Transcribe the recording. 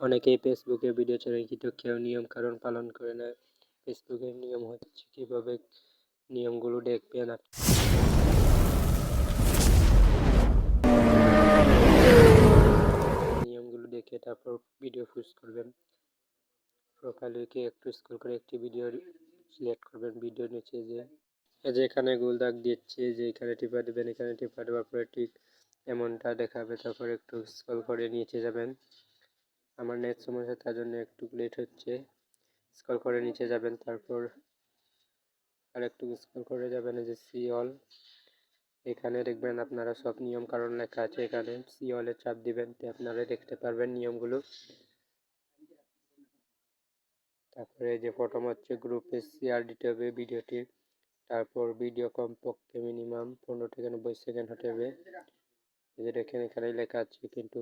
অনেকেই ফেসবুকে ভিডিও ছেড়ে কিন্তু কেউ নিয়ম কারণ পালন করে না। ফেসবুকের নিয়ম হচ্ছে কিভাবে নিয়মগুলো দেখবেন নিয়মগুলো দেখে তারপর ভিডিও পোস্ট করবেন। প্রোফাইলে গিয়ে একটু স্ক্রল করে একটি ভিডিও সিলেক্ট করবেন। ভিডিওর নিচে যে এখানে গোল দাগ দিচ্ছে যে এখানে টিপা দেবেন, এখানে টিপা দেওয়ার পরে ঠিক এমনটা দেখাবে। তারপর একটু স্ক্রল করে নিচে যাবেন। আমার নেট সমস্যা, তার জন্য একটু লেট হচ্ছে। স্ক্রল করে নিচে যাবেন, তারপর আর একটু স্ক্রল করে যাবেন যে সি অল, এখানে দেখবেন আপনারা সব নিয়ম কারণ লেখা আছে। এখানে সি অলে চাপ দিবেন, আপনারা দেখতে পারবেন নিয়মগুলো। তারপরে যে প্রথম হচ্ছে গ্রুপে শেয়ার দিতে হবে ভিডিওটি। তারপর ভিডিও কমপক্ষে মিনিমাম 15 থেকে 90 সেকেন্ড হতে হবে। এই যে দেখেন এখানে লেখা আছে, কিন্তু